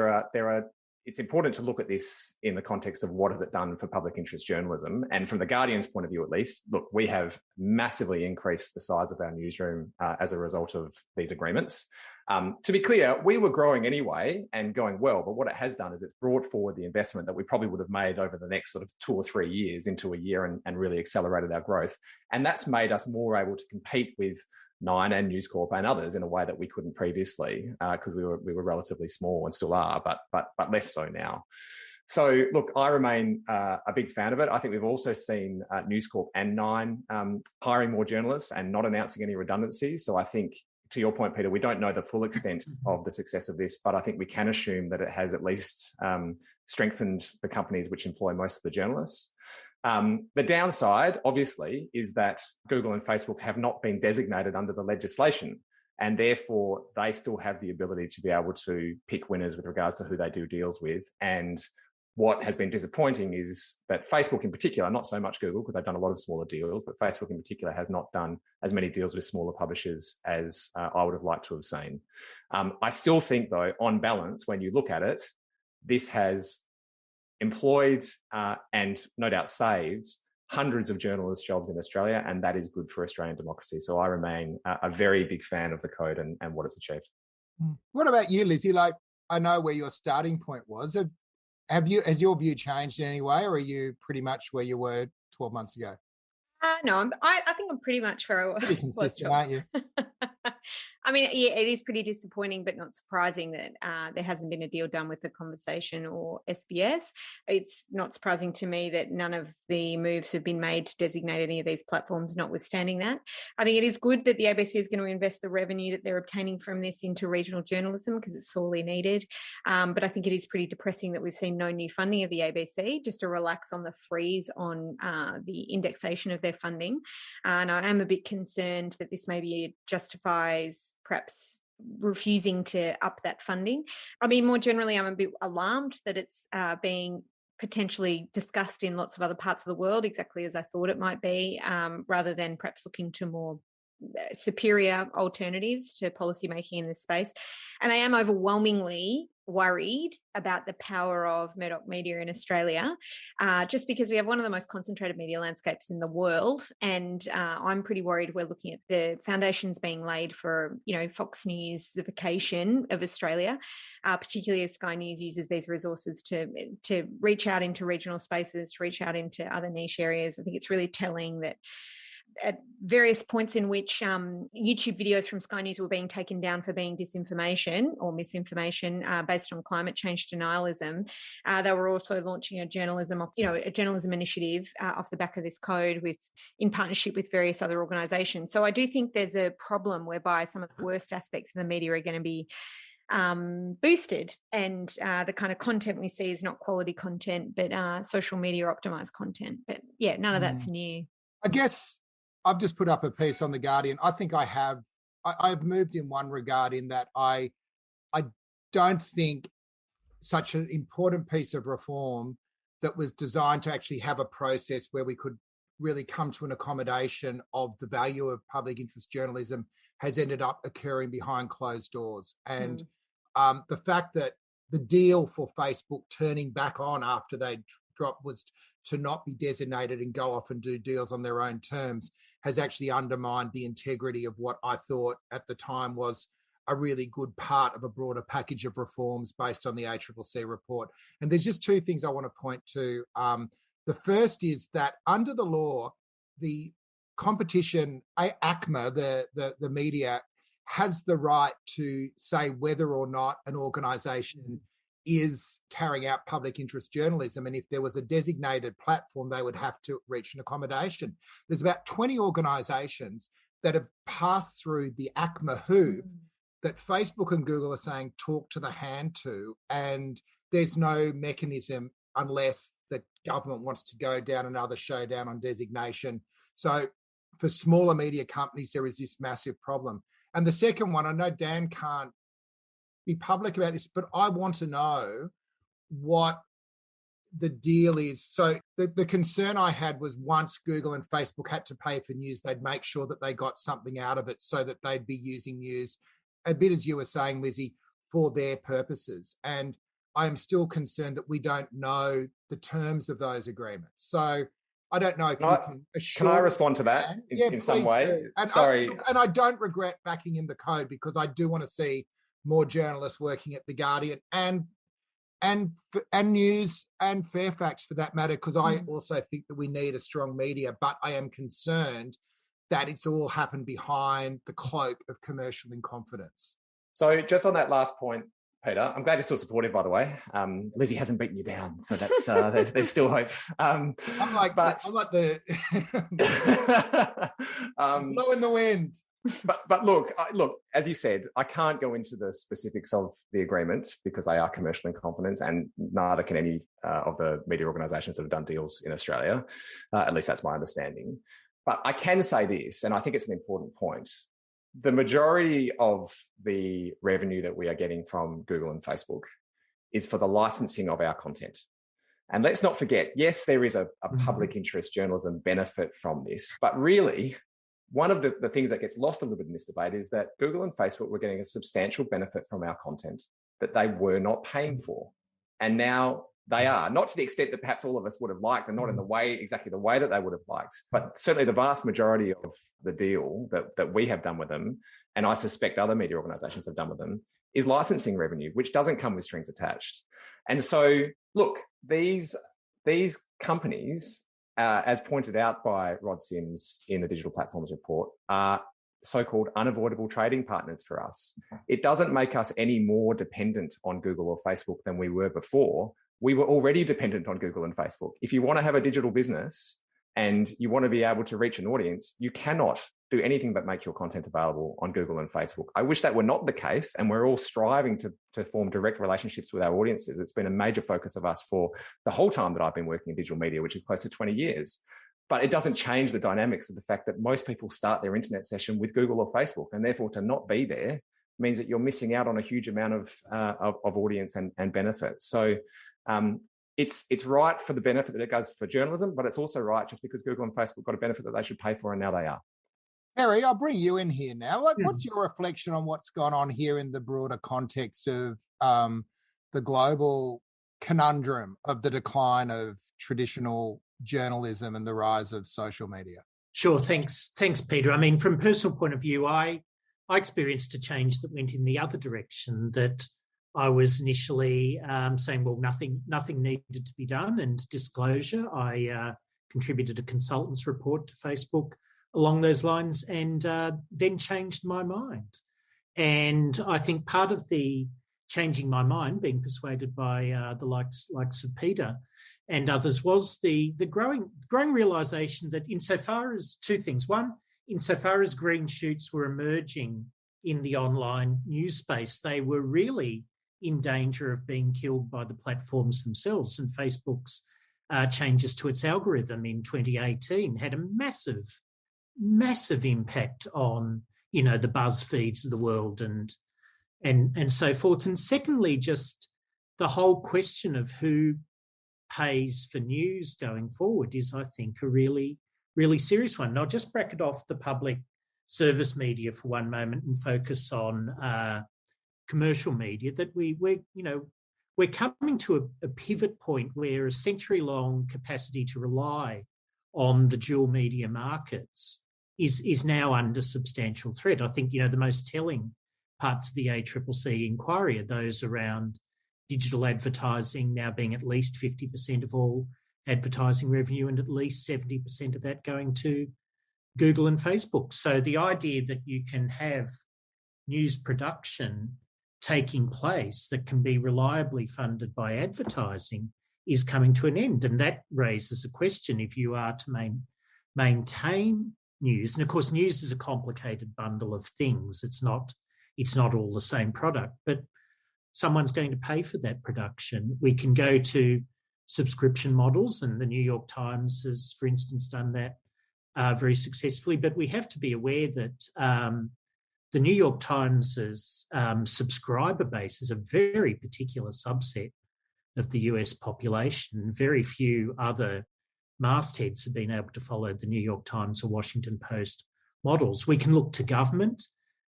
it's important to look at this in the context of what has it done for public interest journalism. And from the Guardian's point of view, at least, look, we have massively increased the size of our newsroom as a result of these agreements. To be clear, we were growing anyway and going well, but what it has done is it's brought forward the investment that we probably would have made over the next sort of 2 or 3 years into a year and really accelerated our growth. And that's made us more able to compete with Nine and News Corp and others in a way that we couldn't previously, because we were relatively small and still are, but less so now. So look, I remain a big fan of it. I think we've also seen News Corp and Nine hiring more journalists and not announcing any redundancies. So I think, to your point, Peter, we don't know the full extent of the success of this, but I think we can assume that it has at least strengthened the companies which employ most of the journalists. The downside, obviously, is that Google and Facebook have not been designated under the legislation, and therefore they still have the ability to be able to pick winners with regards to who they do deals with. And what has been disappointing is that Facebook in particular, not so much Google, because they've done a lot of smaller deals, but Facebook in particular has not done as many deals with smaller publishers as I would have liked to have seen. I still think, though, on balance, when you look at it, this has employed and no doubt saved hundreds of journalists' jobs in Australia, and that is good for Australian democracy. So I remain a very big fan of the code and what it's achieved. What about you, Lizzie? Like, I know where your starting point was. Has your view changed in any way, or are you pretty much where you were 12 months ago? No, I think I'm pretty much where I was. Pretty consistent, aren't you? I mean, yeah, it is pretty disappointing, but not surprising that there hasn't been a deal done with The Conversation or SBS. It's not surprising to me that none of the moves have been made to designate any of these platforms, notwithstanding that. I think it is good that the ABC is going to invest the revenue that they're obtaining from this into regional journalism, because it's sorely needed. But I think it is pretty depressing that we've seen no new funding of the ABC, just to relax on the freeze on the indexation of their funding. And I am a bit concerned that this maybe justifies perhaps refusing to up that funding. I mean, more generally, I'm a bit alarmed that it's being potentially discussed in lots of other parts of the world, exactly as I thought it might be, rather than perhaps looking to more superior alternatives to policymaking in this space. And I am overwhelmingly worried about the power of Murdoch media in Australia, just because we have one of the most concentrated media landscapes in the world. And I'm pretty worried we're looking at the foundations being laid for, Fox News-ification of Australia, particularly as Sky News uses these resources to reach out into regional spaces, to reach out into other niche areas. I think it's really telling that at various points in which YouTube videos from Sky News were being taken down for being disinformation or misinformation based on climate change denialism. They were also launching a journalism initiative off the back of this code in partnership with various other organisations. So I do think there's a problem whereby some of the worst aspects of the media are going to be boosted, and the kind of content we see is not quality content, but social media optimized content. But yeah, none of that's new. I guess I've just put up a piece on The Guardian. I think I've moved in one regard, in that I don't think such an important piece of reform that was designed to actually have a process where we could really come to an accommodation of the value of public interest journalism has ended up occurring behind closed doors. And the fact that the deal for Facebook turning back on after they dropped was to not be designated and go off and do deals on their own terms has actually undermined the integrity of what I thought at the time was a really good part of a broader package of reforms based on the ACCC report. And there's just two things I want to point to. The first is that under the law, the competition, ACMA, the media, has the right to say whether or not an organisation is carrying out public interest journalism. And if there was a designated platform, they would have to reach an accommodation. There's about 20 organisations that have passed through the ACMA hoop that Facebook and Google are saying talk to the hand to, and there's no mechanism unless the government wants to go down another showdown on designation. So for smaller media companies, there is this massive problem. And the second one, I know Dan can't be public about this, but I want to know what the deal is. So the concern I had was once Google and Facebook had to pay for news, they'd make sure that they got something out of it so that they'd be using news, a bit as you were saying, Lizzie, for their purposes. And I am still concerned that we don't know the terms of those agreements. So I don't know if you can assure. Can I respond to that in some way? And Sorry. I don't regret backing in the code, because I do want to see more journalists working at The Guardian and News and Fairfax for that matter, because I also think that we need a strong media, but I am concerned that it's all happened behind the cloak of commercial incompetence. So just on that last point, Peter, I'm glad you're still supportive, by the way. Lizzie hasn't beaten you down, so that's there's still hope. I'm like the blow in the wind. But look, as you said, I can't go into the specifics of the agreement because they are commercial in confidence, and neither can any of the media organisations that have done deals in Australia. At least that's my understanding. But I can say this, and I think it's an important point. The majority of the revenue that we are getting from Google and Facebook is for the licensing of our content. And let's not forget, yes, there is a public interest journalism benefit from this, but really, one of the things that gets lost a little bit in this debate is that Google and Facebook were getting a substantial benefit from our content that they were not paying for. And now they are, not to the extent that perhaps all of us would have liked, and not in exactly the way that they would have liked, but certainly the vast majority of the deal that we have done with them, and I suspect other media organisations have done with them, is licensing revenue, which doesn't come with strings attached. And so, look, these companies, as pointed out by Rod Sims in the Digital Platforms Report, are so-called unavoidable trading partners for us. It doesn't make us any more dependent on Google or Facebook than we were before. We were already dependent on Google and Facebook. If you want to have a digital business and you want to be able to reach an audience, you cannot do anything but make your content available on Google and Facebook. I wish that were not the case, and we're all striving to form direct relationships with our audiences. It's been a major focus of us for the whole time that I've been working in digital media, which is close to 20 years. But it doesn't change the dynamics of the fact that most people start their internet session with Google or Facebook, and therefore to not be there means that you're missing out on a huge amount of audience and benefit. So it's right for the benefit that it goes for journalism, but it's also right just because Google and Facebook got a benefit that they should pay for, and now they are. Harry, I'll bring you in here now. What's your reflection on what's gone on here in the broader context of the global conundrum of the decline of traditional journalism and the rise of social media? Sure, thanks, Peter. I mean, from a personal point of view, I experienced a change that went in the other direction, that I was initially saying, well, nothing needed to be done, and disclosure. I contributed a consultant's report to Facebook. along those lines, and then changed my mind. And I think part of the changing my mind, being persuaded by the likes of Peter and others, was the growing realisation that insofar as two things. One, insofar as green shoots were emerging in the online news space, they were really in danger of being killed by the platforms themselves. And Facebook's changes to its algorithm in 2018 had a massive impact on, the BuzzFeeds of the world and so forth. And secondly, just the whole question of who pays for news going forward is, I think, a really, really serious one. And I'll just bracket off the public service media for one moment and focus on commercial media, that we're coming to a pivot point where a century-long capacity to rely on the dual media markets is now under substantial threat. I think, the most telling parts of the ACCC inquiry are those around digital advertising now being at least 50% of all advertising revenue and at least 70% of that going to Google and Facebook. So the idea that you can have news production taking place that can be reliably funded by advertising is coming to an end. And that raises a question: if you are to maintain news, and of course news is a complicated bundle of things, it's not all the same product, but someone's going to pay for that production. We can go to subscription models, and the New York Times has, for instance, done that very successfully. But we have to be aware that the New York Times's subscriber base is a very particular subset of the US population. Very few other mastheads have been able to follow the New York Times or Washington Post models. We can look to government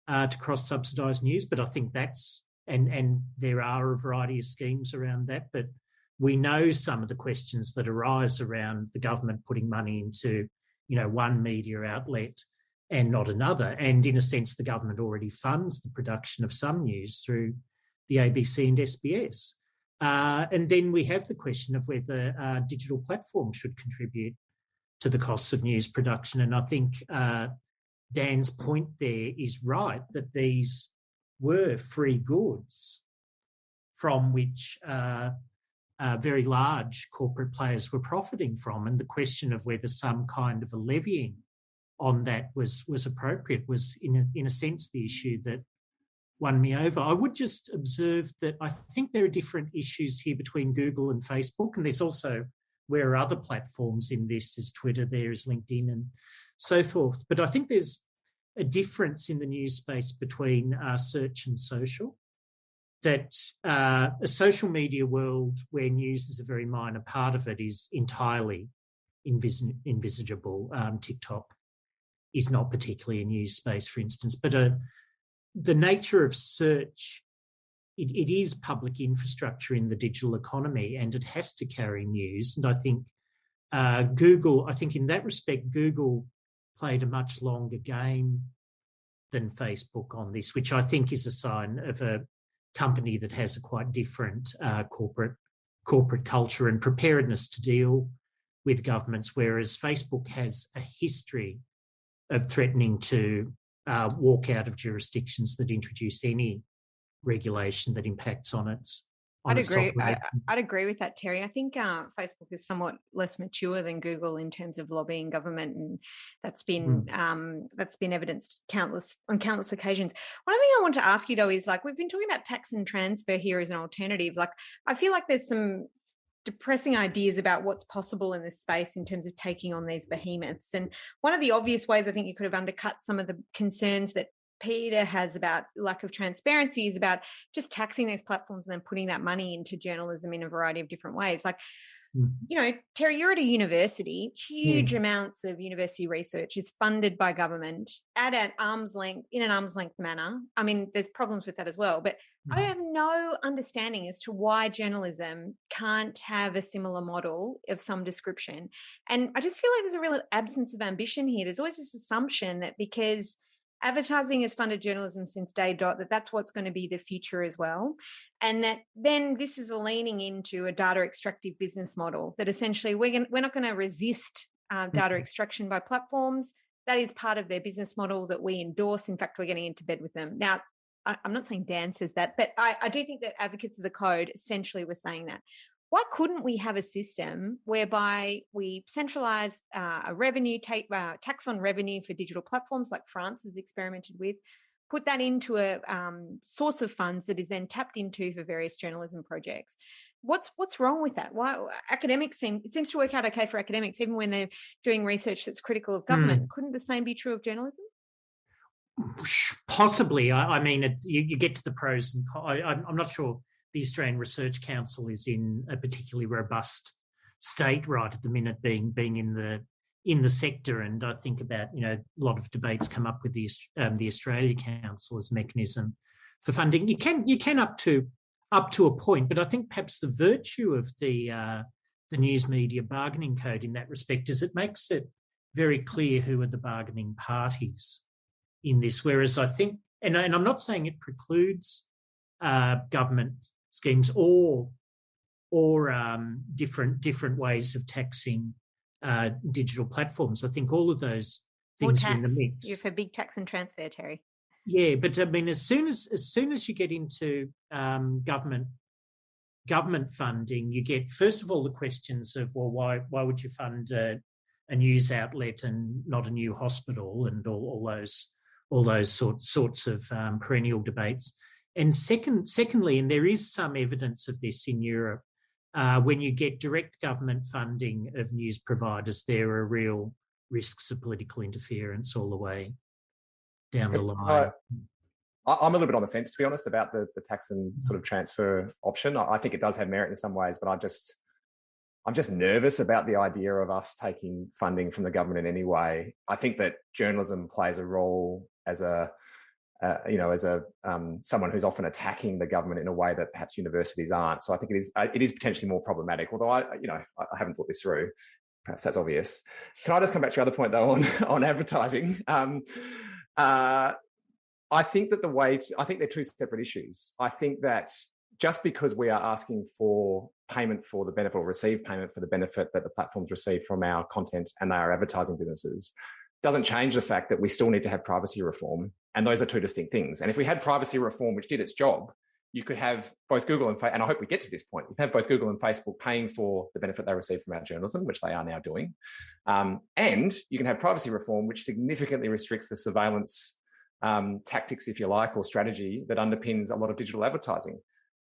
to cross-subsidise news, but I think that's, and there are a variety of schemes around that, but we know some of the questions that arise around the government putting money into, one media outlet and not another. And in a sense, the government already funds the production of some news through the ABC and SBS. And then we have the question of whether digital platforms should contribute to the costs of news production. And I think Dan's point there is right, that these were free goods from which very large corporate players were profiting from. And the question of whether some kind of a levying on that was appropriate was, in a sense, the issue that won me over. I would just observe that I think there are different issues here between Google and Facebook, and there's also, where are other platforms in this? There's Twitter, there is LinkedIn and so forth. But I think there's a difference in the news space between search and social, that a social media world where news is a very minor part of it is entirely envisageable. TikTok is not particularly a news space, for instance, but the nature of search, it is public infrastructure in the digital economy, and it has to carry news. And I think Google, in that respect, Google played a much longer game than Facebook on this, which I think is a sign of a company that has a quite different corporate culture and preparedness to deal with governments, whereas Facebook has a history of threatening to walk out of jurisdictions that introduce any regulation that impacts on its. I'd agree with that, Terry. I think Facebook is somewhat less mature than Google in terms of lobbying government, and that's been evidenced on countless occasions. One thing I want to ask you though is, we've been talking about tax and transfer here as an alternative. I feel like there's some depressing ideas about what's possible in this space in terms of taking on these behemoths. And one of the obvious ways I think you could have undercut some of the concerns that Peter has about lack of transparency is about just taxing these platforms and then putting that money into journalism in a variety of different ways. Terry, you're at a university. Huge amounts of university research is funded by government in an arm's length manner. I mean, there's problems with that as well, but I have no understanding as to why journalism can't have a similar model of some description. And I just feel like there's a real absence of ambition here. There's always this assumption that because advertising has funded journalism since day dot, that's what's going to be the future as well. And that then this is leaning into a data extractive business model that essentially we're not going to resist data extraction by platforms. that is part of their business model that we endorse. In fact, we're getting into bed with them. Now, I'm not saying Dan says that, but I do think that advocates of the code essentially were saying that. Why couldn't we have a system whereby we centralise a revenue, tax on revenue for digital platforms like France has experimented with, put that into a source of funds that is then tapped into for various journalism projects? What's wrong with that? Why academics it seems to work out okay for academics, even when they're doing research that's critical of government. Couldn't the same be true of journalism? Possibly. I mean, you get to the pros and cons. I'm not sure the Australian Research Council is in a particularly robust state right at the minute, being in the sector. And I think about, a lot of debates come up with the Australia Council as a mechanism for funding. You can up to a point, but I think perhaps the virtue of the news media bargaining code in that respect is it makes it very clear who are the bargaining parties in this. Whereas I think, and I'm not saying it precludes government schemes or different ways of taxing digital platforms. I think all of those things are in the mix. You're for big tax and transfer, Terry. Yeah, but I mean, as soon as you get into government funding, you get, first of all, the questions of, well, why would you fund a news outlet and not a new hospital, and all those sorts of perennial debates. And secondly, and there is some evidence of this in Europe, when you get direct government funding of news providers, there are real risks of political interference all the way down the line. I'm a little bit on the fence, to be honest, about the tax and sort of transfer option. I think it does have merit in some ways, but I'm just nervous about the idea of us taking funding from the government in any way. I think that journalism plays a role as someone who's often attacking the government in a way that perhaps universities aren't. So I think it is potentially more problematic. Although I haven't thought this through. Perhaps that's obvious. Can I just come back to your other point though on advertising? I think they're two separate issues. I think that just because we are asking for payment for the benefit, or receive payment for the benefit that the platforms receive from our content and they are advertising businesses, doesn't change the fact that we still need to have privacy reform. And those are two distinct things. And if we had privacy reform which did its job, you could have both Google and I hope we get to this point, you have both Google and Facebook paying for the benefit they receive from our journalism, which they are now doing. And you can have privacy reform which significantly restricts the surveillance tactics, if you like, or strategy that underpins a lot of digital advertising.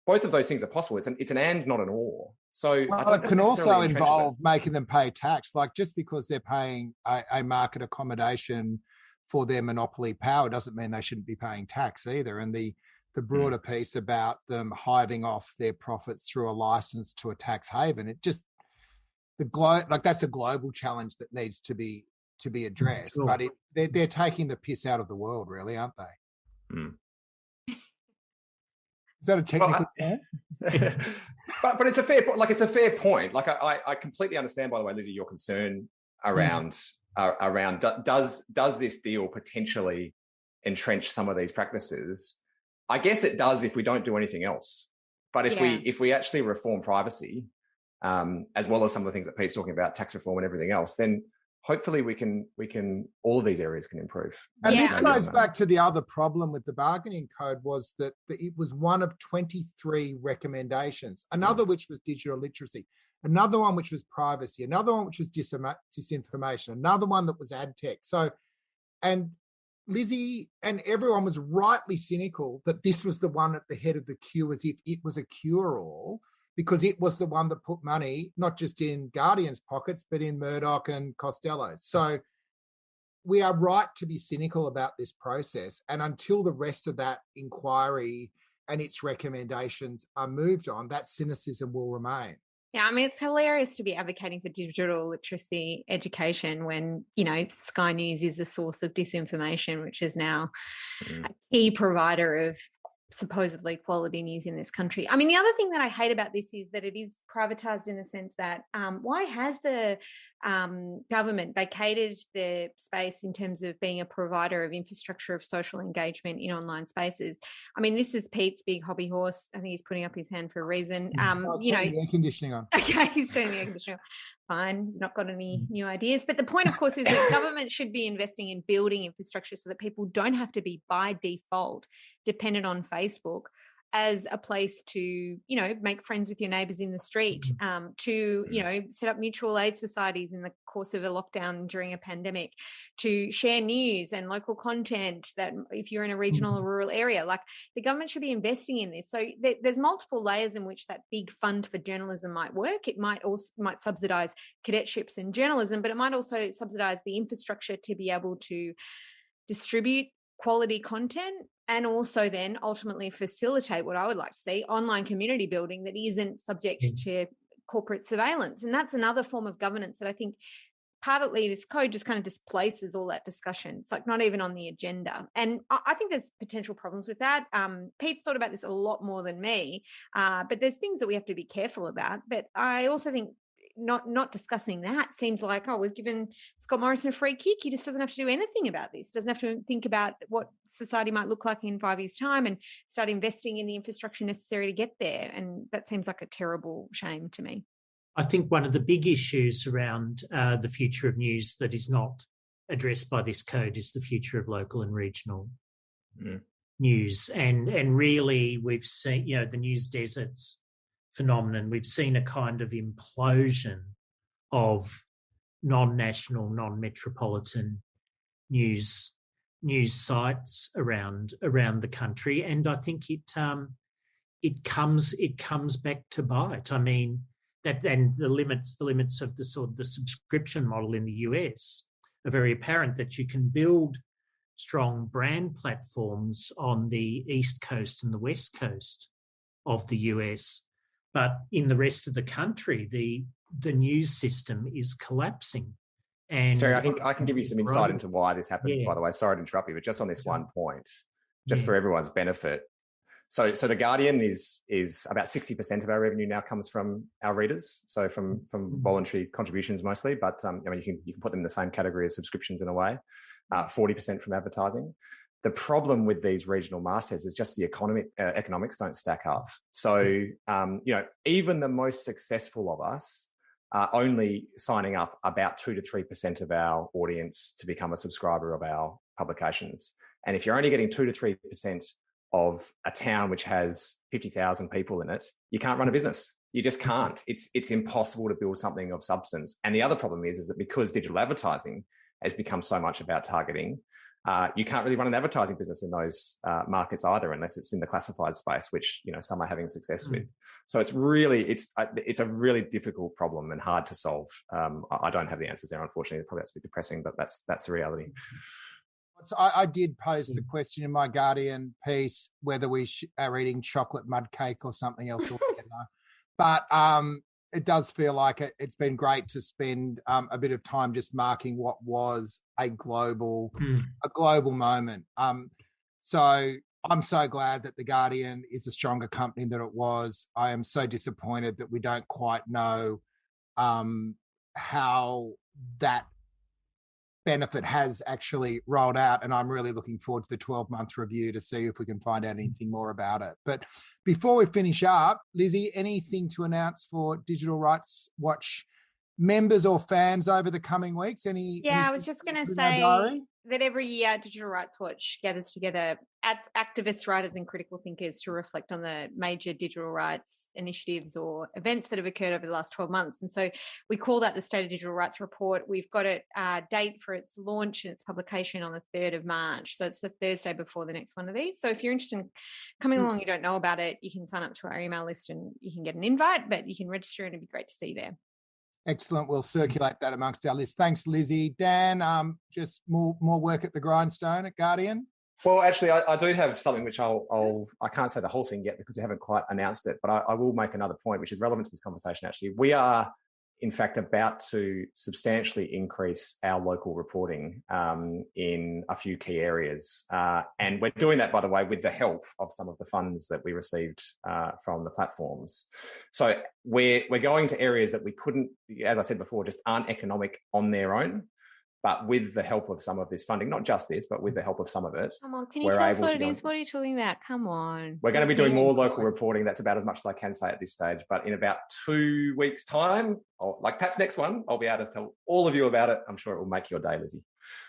Both of those things are possible. It's an and, not an or. So it can also involve making them pay tax. Like, just because they're paying a market accommodation for their monopoly power doesn't mean they shouldn't be paying tax either. And the broader piece about them hiving off their profits through a license to a tax haven, that's a global challenge that needs to be addressed. Sure. But they're taking the piss out of the world, really, aren't they? Mm. Is that a technical term? but it's a fair point. Like, it's a fair point. Like, I completely understand, by the way, Lizzie, your concern around does this deal potentially entrench some of these practices? I guess it does if we don't do anything else. But if we actually reform privacy, as well as some of the things that Pete's talking about, tax reform and everything else, then hopefully we can all of these areas can improve. And this goes back to the other problem with the bargaining code, was that it was one of 23 recommendations, another which was digital literacy, another one which was privacy, another one which was disinformation, another one that was ad tech. So, and Lizzie and everyone was rightly cynical that this was the one at the head of the queue, as if it was a cure-all, because it was the one that put money, not just in Guardian's pockets, but in Murdoch and Costello's. So we are right to be cynical about this process. And until the rest of that inquiry and its recommendations are moved on, that cynicism will remain. Yeah, I mean, it's hilarious to be advocating for digital literacy education when, Sky News is a source of disinformation, which is now a key provider of supposedly quality news in this country. I mean, the other thing that I hate about this is that it is privatized in the sense that why has the government vacated the space in terms of being a provider of infrastructure of social engagement in online spaces? I mean, this is Pete's big hobby horse. I think he's putting up his hand for a reason. You know, the air conditioning on. Okay, he's turning the air conditioning on. Fine, not got any new ideas. But the point, of course, is that government should be investing in building infrastructure so that people don't have to be by default dependent on Facebook as a place to, you know, make friends with your neighbours in the street, to, you know, set up mutual aid societies in the course of a lockdown during a pandemic, to share news and local content that if you're in a regional or rural area, like the government should be investing in this. So there's multiple layers in which that big fund for journalism might work. It might also subsidise cadetships in journalism, but it might also subsidise the infrastructure to be able to distribute quality content and also then ultimately facilitate what I would like to see, online community building that isn't subject to corporate surveillance. And that's another form of governance that I think partly this code just kind of displaces all that discussion. It's like not even on the agenda. And I think there's potential problems with that. Pete's thought about this a lot more than me, but there's things that we have to be careful about. But I also think not discussing that seems like, oh, we've given Scott Morrison a free kick. He just doesn't have to do anything about this. Doesn't have to think about what society might look like in 5 years' time and start investing in the infrastructure necessary to get there. And that seems like a terrible shame to me. I think one of the big issues around the future of news that is not addressed by this code is the future of local and regional news. And really we've seen, you know, the news deserts phenomenon. We've seen a kind of implosion of non-national, non-metropolitan news sites around the country, and I think it comes back to bite. I mean, that and the limits of the sort of the subscription model in the US are very apparent, that you can build strong brand platforms on the East Coast and the West Coast of the US. But in the rest of the country, the news system is collapsing. And sorry, I think I can give you some insight into why this happens, by the way. Sorry to interrupt you, but just on this one point, just for everyone's benefit. So the Guardian is about 60% of our revenue now comes from our readers, so from voluntary contributions mostly, but I mean, you can put them in the same category as subscriptions in a way, 40% from advertising. The problem with these regional mastheads is just the economics don't stack up. So, you know, even the most successful of us are only signing up about 2 to 3% of our audience to become a subscriber of our publications. And if you're only getting 2 to 3% of a town which has 50,000 people in it, you can't run a business. You just can't. It's impossible to build something of substance. And the other problem is that because digital advertising has become so much about targeting, you can't really run an advertising business in those markets either, unless it's in the classified space, which, you know, some are having success with. So it's a really difficult problem and hard to solve. I don't have the answers there, unfortunately. Probably that's a bit depressing, but that's the reality. So I did pose the question in my Guardian piece whether we are eating chocolate mud cake or something else altogether. But it does feel like it's been great to spend a bit of time just marking what was a global moment. So I'm so glad that The Guardian is a stronger company than it was. I am so disappointed that we don't quite know how that benefit has actually rolled out, and I'm really looking forward to the 12-month review to see if we can find out anything more about it. But before we finish up, Lizzie, anything to announce for Digital Rights Watch members or fans over the coming weeks? I was just going to say that every year Digital Rights Watch gathers together activists, writers and critical thinkers to reflect on the major digital rights initiatives or events that have occurred over the last 12 months. And so we call that the State of Digital Rights Report. We've got a date for its launch and its publication on the 3rd of March. So it's the Thursday before the next one of these. So if you're interested in coming along, you don't know about it, you can sign up to our email list and you can get an invite, but you can register and it'd be great to see you there. Excellent. We'll circulate that amongst our list. Thanks, Lizzie. Dan, just more work at the grindstone at Guardian? Well, actually, I do have something which I can't say the whole thing yet because we haven't quite announced it, but I will make another point which is relevant to this conversation, actually. We are in fact, about to substantially increase our local reporting in a few key areas. And we're doing that, by the way, with the help of some of the funds that we received from the platforms. So we're going to areas that we couldn't, as I said before, just aren't economic on their own. But with the help of some of this funding, not just this, but with the help of some of it. Come on, can you tell us what it is? What are you talking about? Come on. We're going to be doing more local reporting. That's about as much as I can say at this stage. But in about 2 weeks' time, or like perhaps next one, I'll be able to tell all of you about it. I'm sure it will make your day, Lizzie.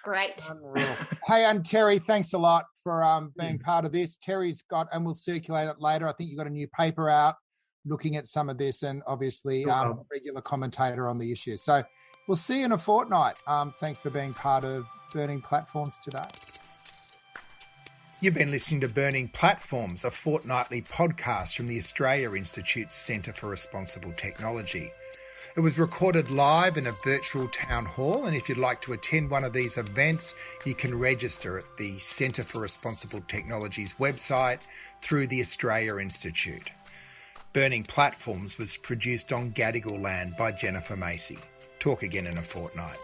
Great. Hey, and Terry, thanks a lot for being part of this. Terry's got, and we'll circulate it later, I think you've got a new paper out looking at some of this, and obviously a regular commentator on the issue. So we'll see you in a fortnight. Thanks for being part of Burning Platforms today. You've been listening to Burning Platforms, a fortnightly podcast from the Australia Institute's Centre for Responsible Technology. It was recorded live in a virtual town hall, and if you'd like to attend one of these events, you can register at the Centre for Responsible Technology's website through the Australia Institute. Burning Platforms was produced on Gadigal land by Jennifer Macy. Talk again in a fortnight.